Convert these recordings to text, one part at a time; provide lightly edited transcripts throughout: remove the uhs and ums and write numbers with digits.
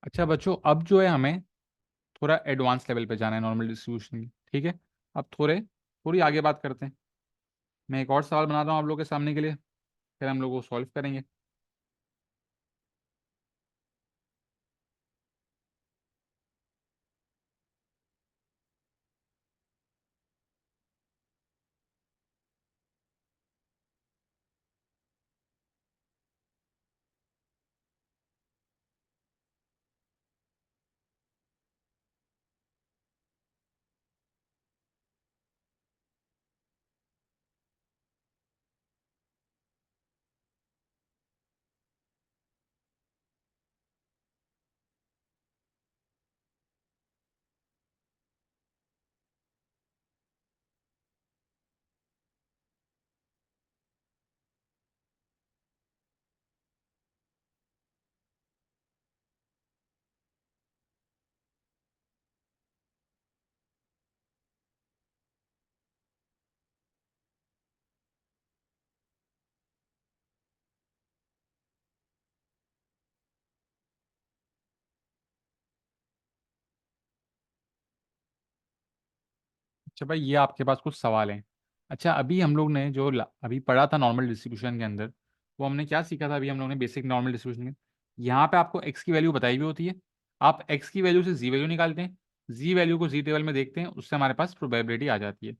अच्छा बच्चों, अब जो है हमें थोड़ा एडवांस लेवल पे जाना है नॉर्मल डिस्ट्रीब्यूशन की। ठीक है, अब थोड़ी आगे बात करते हैं। मैं एक और सवाल बनाता हूँ आप लोगों के सामने के लिए, फिर हम लोग वो सॉल्व करेंगे। अच्छा भाई, ये आपके पास कुछ सवाल हैं। अच्छा, अभी हम लोग ने जो अभी पढ़ा था नॉर्मल डिस्ट्रीब्यूशन के अंदर, वो हमने क्या सीखा था? अभी हम लोग ने बेसिक नॉर्मल डिस्ट्रीब्यूशन के यहाँ पे आपको एक्स की वैल्यू बताई हुई होती है। आप एक्स की वैल्यू से जी वैल्यू निकालते हैं, जी वैल्यू को जी टेबल में देखते हैं, उससे हमारे पास प्रोबेबिलिटी आ जाती है।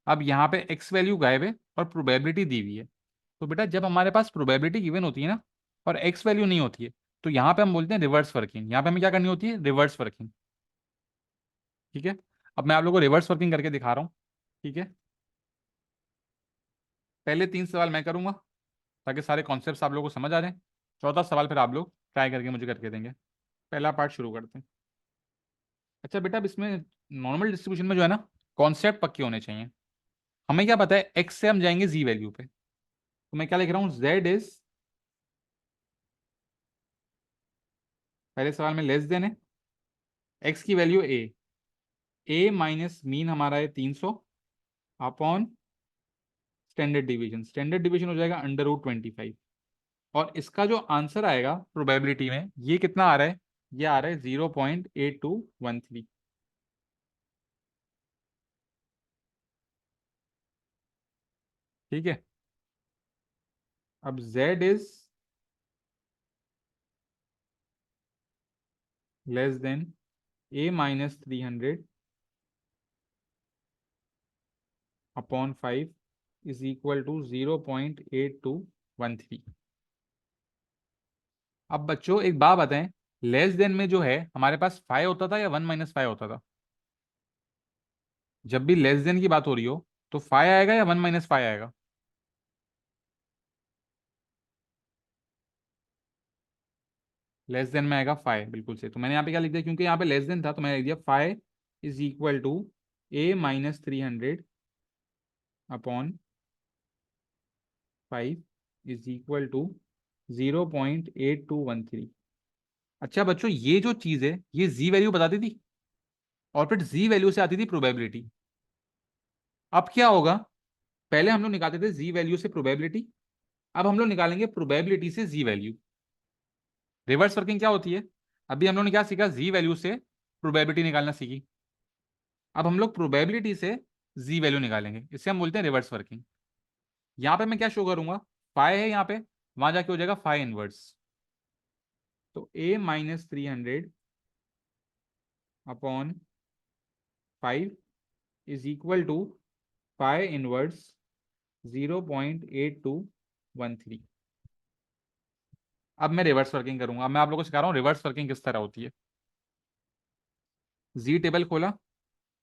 अब यहाँ पे एक्स वैल्यू गायब है और प्रोबेबिलिटी दी हुई है। तो बेटा, जब हमारे पास प्रोबेबिलिटी गिवन होती है ना, और एक्स वैल्यू नहीं होती है, तो यहाँ पे हम बोलते हैं रिवर्स वर्किंग। यहाँ पे हमें क्या करनी होती है? Reverse working. ठीक है, अब मैं आप लोगों को रिवर्स वर्किंग करके दिखा रहा हूँ। ठीक है, पहले 3 सवाल मैं करूंगा ताकि सारे कॉन्सेप्ट्स आप लोगों को समझ आ जाए। चौथा सवाल फिर आप लोग ट्राई करके मुझे करके देंगे। पहला पार्ट शुरू करते हैं। अच्छा बेटा, अब इसमें नॉर्मल डिस्ट्रीब्यूशन में जो है ना, कॉन्सेप्ट पक्के होने चाहिए। हमें क्या पता है? एक्स से हम जाएंगे जी वैल्यू पे, तो मैं क्या लिख रहा हूँ? जेड इज, पहले सवाल में लेस देन है, एक्स की वैल्यू ए माइनस मीन हमारा है 300 upon standard division. Standard division हो जाएगा √25। और इसका जो आंसर आएगा प्रोबेबिलिटी में, ये कितना आ रहा है? ये आ रहा है 0.8213। ठीक है, अब z is less than a-300 upon 5 is equal to 0.8213। अब बच्चों एक बात बताएं, लेस देन में जो है हमारे पास 5 होता था या 1 - 5 होता था? जब भी लेस देन की बात हो रही हो तो 5 आएगा या 1 - 5 आएगा? लेस देन में आएगा 5, बिल्कुल से। तो मैंने यहाँ पे क्या लिख दिया, क्योंकि यहाँ पे लेस देन था तो मैंने लिख दिया 5 is equal to a-300 upon 5 is equal to 0.8213। अच्छा बच्चों, ये जो चीज है ये जी वैल्यू बताती थी, और फिर जी वैल्यू से आती थी प्रोबेबिलिटी। अब क्या होगा? पहले हम लोग निकालते थे जी वैल्यू से प्रोबेबिलिटी, अब हम लोग निकालेंगे प्रोबेबिलिटी से जी वैल्यू। रिवर्स वर्किंग क्या होती है? अभी हम लोग ने क्या सीखा? जी वैल्यू से प्रोबेबिलिटी निकालना सीखी। अब हम लोग प्रोबेबिलिटी से जी वैल्यू निकालेंगे, इसे हम बोलते हैं रिवर्स वर्किंग। यहाँ पे मैं क्या शो करूंगा? फाइव है यहाँ पे, वहां जाके हो जाएगा फाइव इनवर्स। तो a-300 upon 5 is equal to 5 inverse 0.8213। अब मैं रिवर्स वर्किंग करूंगा। अब मैं आप लोगों को सिखा रहा हूँ रिवर्स वर्किंग किस तरह होती है। जी टेबल खोला,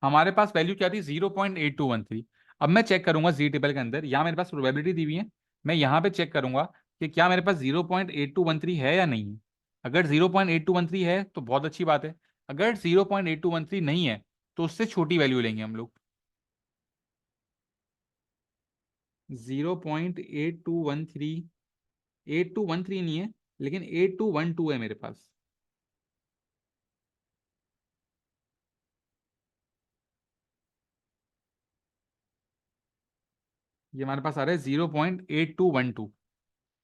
हमारे पास वैल्यू क्या थी? 0.8213। अब मैं चेक करूंगा जी टेबल के अंदर, यहाँ मेरे पास प्रोबेबिलिटी दी हुई है। मैं यहाँ पे चेक करूंगा कि क्या मेरे पास 0.8213 है या नहीं है। अगर 0.8213 है तो बहुत अच्छी बात है। अगर 0.8213 नहीं है तो उससे छोटी वैल्यू लेंगे हम लोग। 0.8213, 8213 नहीं है, लेकिन 8212 है मेरे पास। ये हमारे पास आ रहा है 0.8212।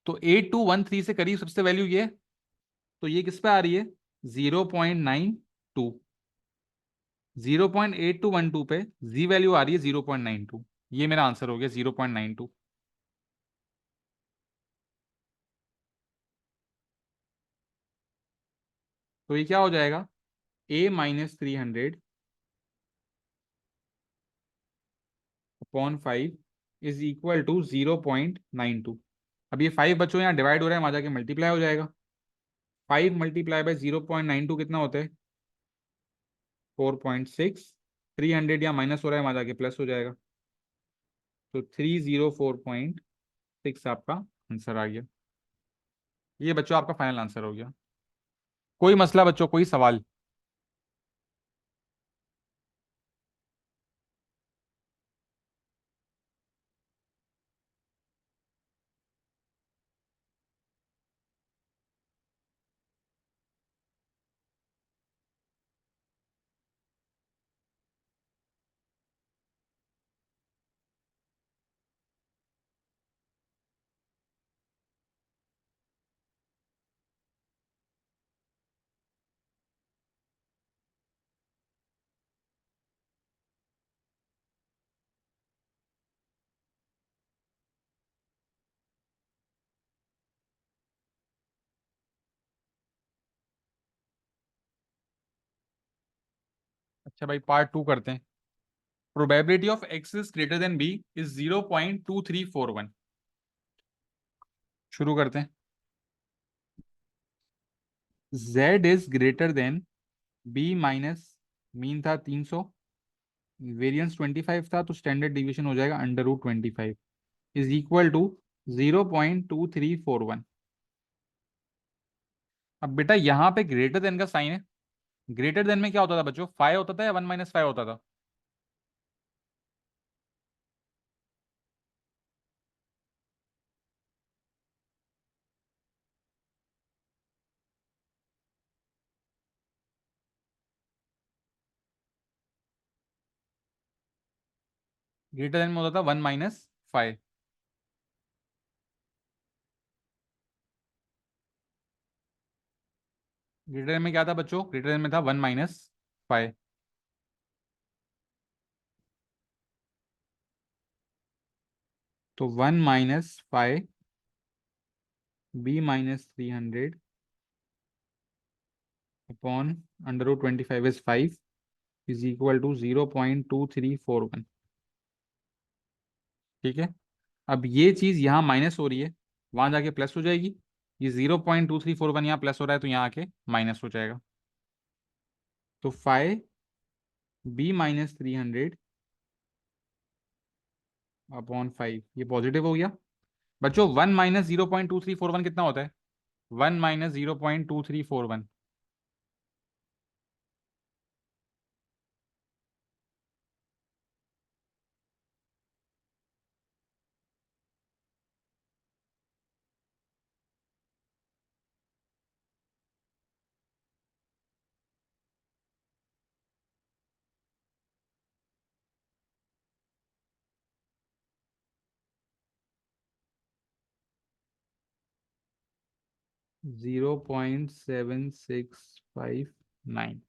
तो 8213 से करीब सबसे वैल्यू ये है, तो ये किस पे आ रही है? 0.92, 0.8212 पे जी वैल्यू आ रही है 0.92। ये मेरा आंसर हो गया 0.92। तो ये क्या हो जाएगा, A-300 upon 5 is equal to 0.92। अब ये 5 बच्चों यहाँ डिवाइड हो रहा है, वहां जाके मल्टीप्लाई हो जाएगा। 5 मल्टीप्लाई बाय 0.92 कितना होता है, 4.6। 300 यहाँ माइनस हो रहा है, वहां जाके प्लस हो जाएगा। तो 304.6 आपका आंसर आ गया। ये बच्चों आपका फाइनल आंसर हो गया। कोई मसला बच्चों, कोई सवाल? अच्छा भाई, पार्ट 2 करते हैं। Probability of x is greater than B is 0.2341। शुरू करते हैं। z is greater than b minus, mean था 300, वेरियंस 25 था, तो स्टैंडर्ड डिवीजन हो जाएगा √25 इज इक्वल टू 0.2341। अब बेटा यहाँ पे ग्रेटर देन का साइन है। ग्रेटर देन में क्या होता था बच्चों, 5 होता था या 1 - 5 होता था? ग्रेटर देन में होता था 1 - 5। ग्रेटर देन में क्या था बच्चों, ग्रेटर देन में था 1 - 5। तो 1 - 5 B-300 upon √25 is 5 is equal to 0.2341। ठीक है। अब ये चीज यहाँ माइनस हो रही है, वहां जाके प्लस हो जाएगी। ये 0.2341 यहाँ प्लस हो रहा है, तो यहाँ आके माइनस हो जाएगा। तो 5B-300 अपॉन 5 ये पॉजिटिव हो गया। बच्चों 1 - 0.2341 कितना होता है? 1 - 0.2341। 0.7659।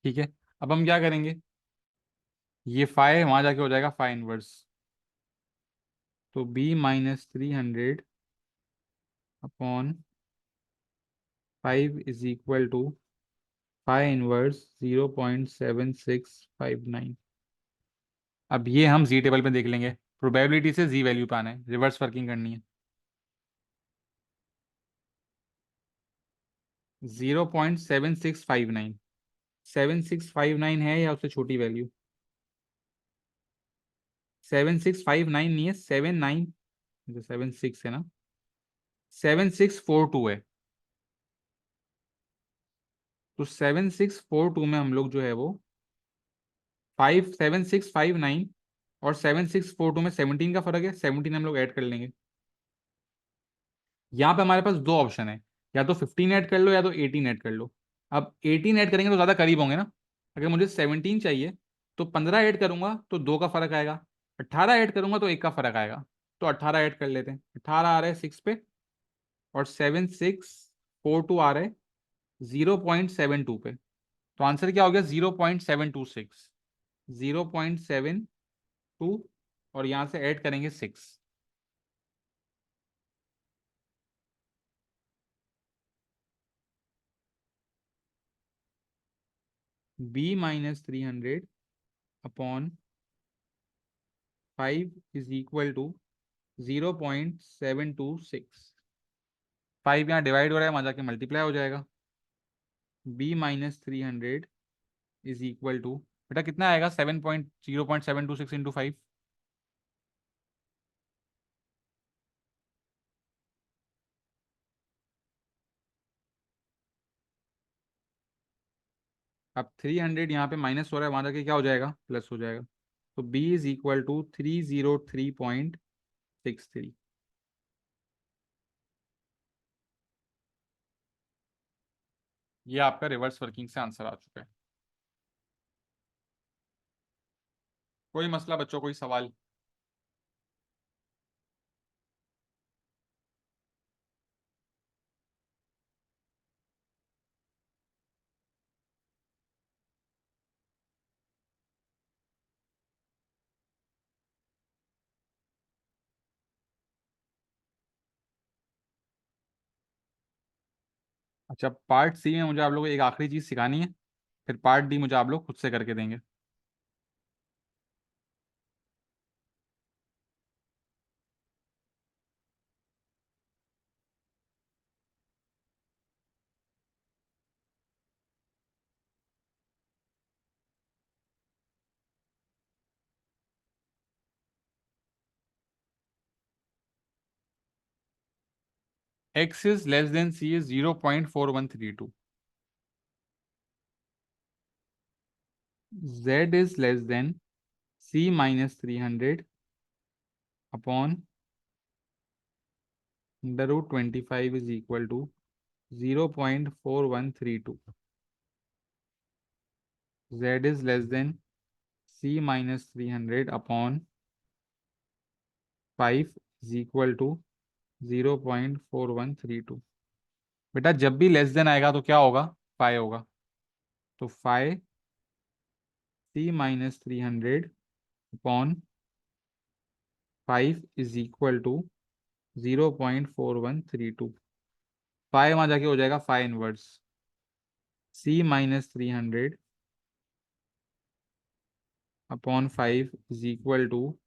ठीक है। अब हम क्या करेंगे, ये 5 वहां जाके हो जाएगा 5 इनवर्स। तो B-300 upon 5 is equal to 5 inverse 0.7659। अब ये हम जी टेबल में देख लेंगे। प्रोबेबिलिटी से जी वैल्यू पे आना है, रिवर्स वर्किंग करनी है। 0.7659, 7659 है या उससे छोटी वैल्यू? 7659 नहीं है, 79, जो 76 है ना, 7642 है। तो 7642 में हम लोग जो है वो 7659 और 7642 में 17 का फर्क है, 17 हम लोग ऐड कर लेंगे। यहाँ पे हमारे पास दो ऑप्शन है, या तो 15 ऐड कर लो या तो 18 ऐड कर लो। अब 18 ऐड करेंगे तो ज़्यादा करीब होंगे ना। अगर मुझे 17 चाहिए तो 15 ऐड करूंगा तो 2 का फर्क आएगा, 18 ऐड करूंगा तो 1 का फर्क आएगा। तो 18 ऐड कर लेते हैं, 18 आ रहा है 6 पे, और 7 6 42 आ रहा है 0.72 पे, तो आंसर क्या हो गया 0.726, 0.72, और यहां से ऐड करेंगे 6। B minus 300 upon 5 is equal to 0.726। 5 यहाँ डिवाइड हो रहा है, वहां जाके मल्टीप्लाई हो जाएगा। B-300 इज इक्वल टू, बेटा कितना आएगा, 0.726 इंटू 5। अब 300 यहाँ पे माइनस हो रहा है, वहां जाके क्या हो जाएगा, प्लस हो जाएगा। तो B इज इक्वल टू 303.63। ये आपका रिवर्स वर्किंग से आंसर आ चुका है। कोई मसला बच्चों, कोई सवाल? अच्छा, पार्ट सी में मुझे आप लोगों को एक आखिरी चीज सिखानी है, फिर पार्ट डी मुझे आप लोग खुद से करके देंगे। X is less then C is 0.4132। Z is less than C minus 300 upon under root 25 is equal to 0.4132। Z is less than C minus 300 upon 5 is equal to 0.4132। बेटा जब भी लेस देन आएगा तो क्या होगा, फाइव होगा। तो 5 C minus 300 upon 5 is equal to 0.4132। Five वहां जाके हो जाएगा five inverse C minus 300 upon 5 is equal to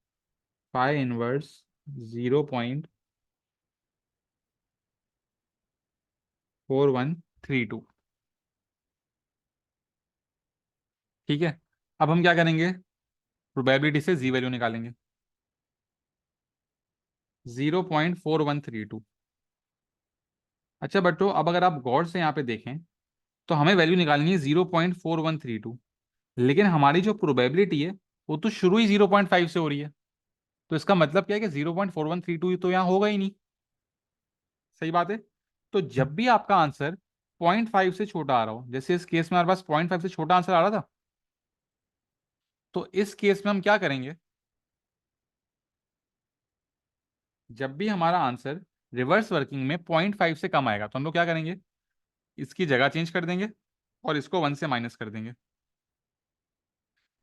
five inverse 0.4132। ठीक है, अब हम क्या करेंगे, प्रोबेबिलिटी से जी वैल्यू निकालेंगे। 0.4132। अच्छा बच्चों, अब अगर आप गौर से यहाँ पे देखें तो हमें वैल्यू निकालनी है 0.4132, लेकिन हमारी जो प्रोबेबिलिटी है वो तो शुरू ही 0.5 से हो रही है। तो इसका मतलब क्या है कि 0.4132 तो यहाँ होगा ही नहीं। सही बात है। तो जब भी आपका आंसर 0.5 से छोटा आ रहा हो, जैसे इस केस में हमारे पास 0.5 से छोटा आंसर आ रहा था, तो इस केस में हम क्या करेंगे, जब भी हमारा आंसर रिवर्स वर्किंग में 0.5 से कम आएगा तो हम लोग क्या करेंगे, इसकी जगह चेंज कर देंगे और इसको 1 से माइनस कर देंगे।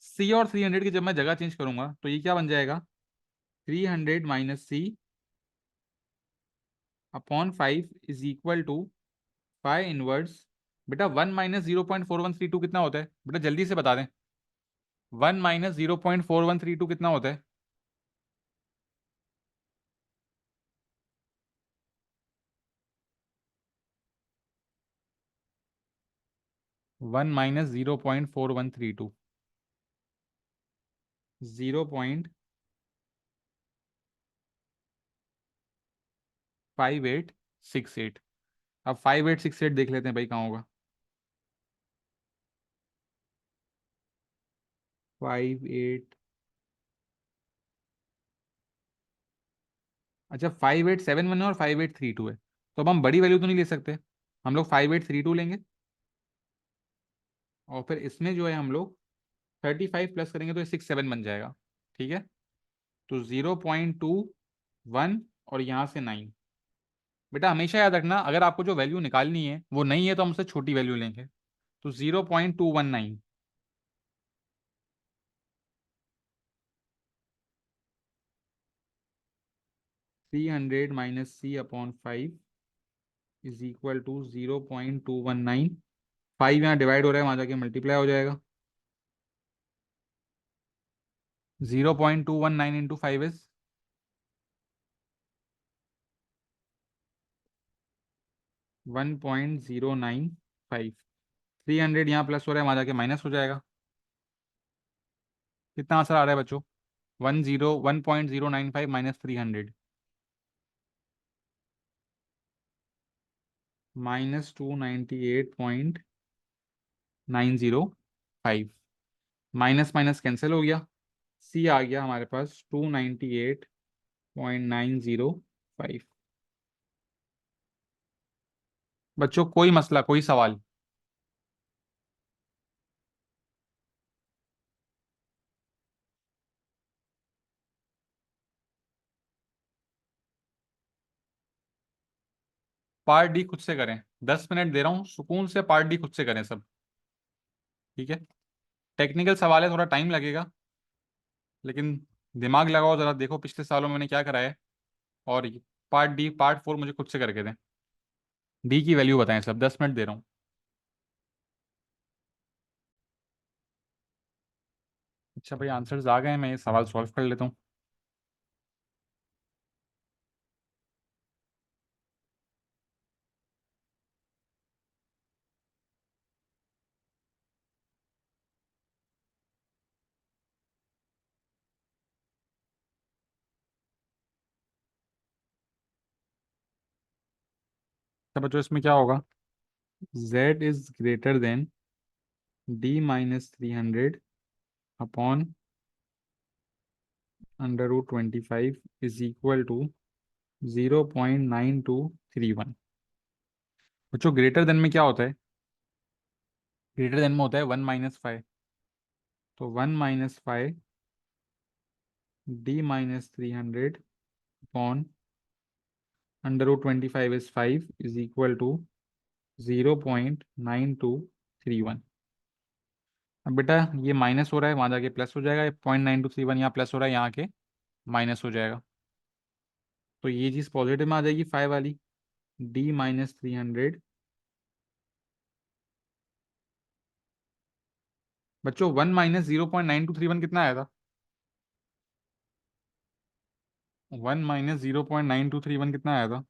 C और 300 की जब मैं जगह चेंज करूंगा तो ये क्या बन जाएगा, 300 minus C upon 5 is equal to 5 inverse. बेटा 1 - 0.4132 कितना होता है, बेटा जल्दी से बता दें। 1 - 0.4132 कितना होता है? 1 - 0.4132, 0.5868। अब 5868 देख लेते हैं भाई कहाँ होगा। 58, अच्छा 5871 है और 5832 है, तो अब हम बड़ी वैल्यू तो नहीं ले सकते, हम लोग 5832 लेंगे। और फिर इसमें जो है हम लोग 35 प्लस करेंगे तो 67 बन जाएगा। ठीक है, तो 0.21 और यहाँ से 9, बेटा हमेशा याद रखना, अगर आपको जो वैल्यू निकालनी है वो नहीं है तो हम उससे छोटी वैल्यू लेंगे। तो 0.219। 300 minus C upon 5 is equal to 0.219। 5 यहाँ डिवाइड हो रहा है, वहां जाके मल्टीप्लाई हो जाएगा। 0.219 इंटू 5 इज 1.095। 300 यहाँ प्लस हो रहा है, वहां जाके माइनस हो जाएगा। कितना आंसर आ रहा है बच्चों? 1.095 minus 300 minus 298.905। Minus minus cancel हो गया, सी आ गया हमारे पास 298.905। बच्चों कोई मसला, कोई सवाल? पार्ट डी खुद से करें, 10 मिनट दे रहा हूँ, सुकून से पार्ट डी खुद से करें सब। ठीक है, टेक्निकल सवाल है, थोड़ा टाइम लगेगा, लेकिन दिमाग लगाओ जरा, देखो पिछले सालों में मैंने क्या कराया है। और पार्ट डी पार्ट 4 मुझे खुद से करके दें। डी की वैल्यू बताएं सब, 10 मिनट दे रहा हूँ। अच्छा भाई, आंसर्स आ गए हैं, मैं ये सवाल सॉल्व कर लेता हूँ। तो बच्चों इसमें क्या होगा? z is greater than d-300 upon √25 is equal to 0.9231। बच्चों ग्रेटर देन में क्या होता है? ग्रेटर देन में होता है 1-5। तो 1-5 d-300 upon √25 is 5 is equal to 0.9231। अब बेटा ये माइनस हो रहा है, वहां जाके प्लस हो जाएगा। 0.9231 यहाँ प्लस हो रहा है, यहाँ के माइनस हो जाएगा। तो ये चीज़ पॉजिटिव में आ जाएगी 5 वाली। d-300। बच्चों 1 - 0.9231 कितना आया था? 1 - 0.9231 कितना आया था?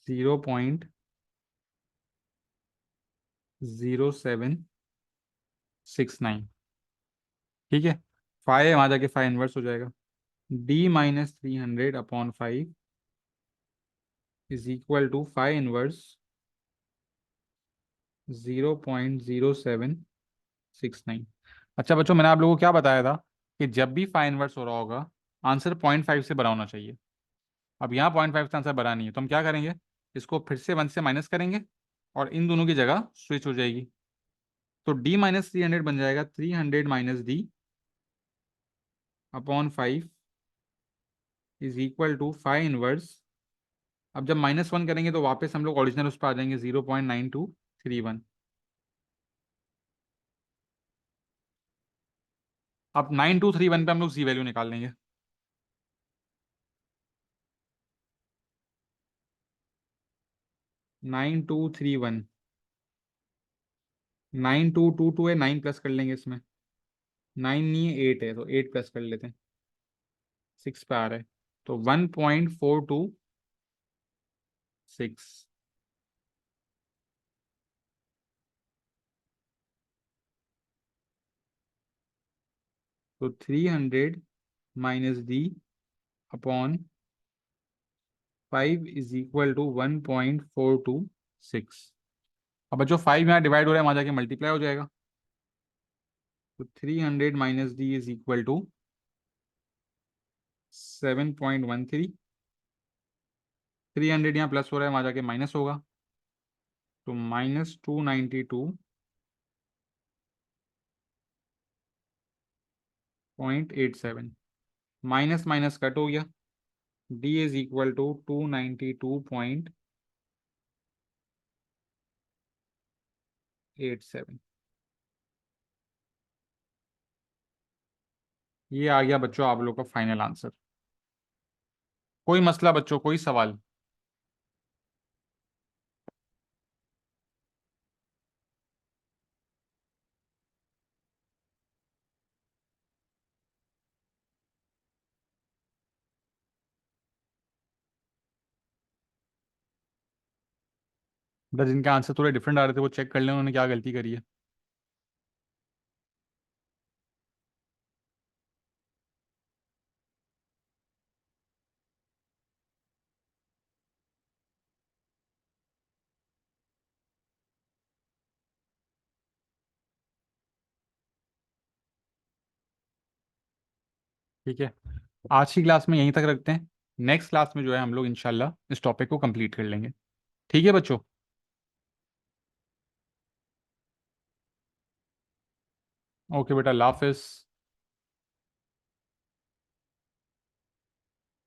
0.0769। ठीक है, 5 वहां जाके 5 इनवर्स हो जाएगा। d-300 upon 5 is equal to 5 inverse 0.0769। अच्छा बच्चों, मैंने आप लोगों को क्या बताया था कि जब भी 5 इनवर्स हो रहा होगा, आंसर 0.5 से बड़ा होना चाहिए। अब यहाँ 0.5 से आंसर बड़ा नहीं है, तो हम क्या करेंगे? इसको फिर से 1 से माइनस करेंगे और इन दोनों की जगह स्विच हो जाएगी। तो d-300 बन जाएगा 300 minus D upon 5 is equal to 5 inverse. अब जब -1 करेंगे तो वापस हम लोग ओरिजिनल उस पर आ जाएंगे, 0.9231। अब 9231 पे हम लोग जी वैल्यू निकाल लेंगे। 9231। 9222 है, 9 प्लस कर लेंगे इसमें। 9 नहीं है, 8 है, तो 8 प्लस कर लेते हैं। 6 पे आ रहा है, तो 1.426। तो 300 minus D upon 5 is equal to 1.426। अब बच्चों 5 यहाँ डिवाइड हो रहा है, वहां जाके मल्टीप्लाई हो जाएगा। तो 300 minus D is equal to 7.13। 300 यहाँ प्लस हो रहा है, वहां जाके माइनस होगा, तो -292.905। 0.87, माइनस माइनस कट हो गया, डी इज इक्वल टू 292.87। ये आ गया बच्चों आप लोग का फाइनल आंसर। कोई मसला बच्चों, कोई सवाल? बस जिनके आंसर थोड़े डिफरेंट आ रहे थे वो चेक कर लें उन्होंने क्या गलती करी है। ठीक है, आज की क्लास में यहीं तक रखते हैं। नेक्स्ट क्लास में जो है हम लोग इंशाल्लाह इस टॉपिक को कंप्लीट कर लेंगे। ठीक है बच्चों। ओके बेटा, अल्लाह हाफिज़।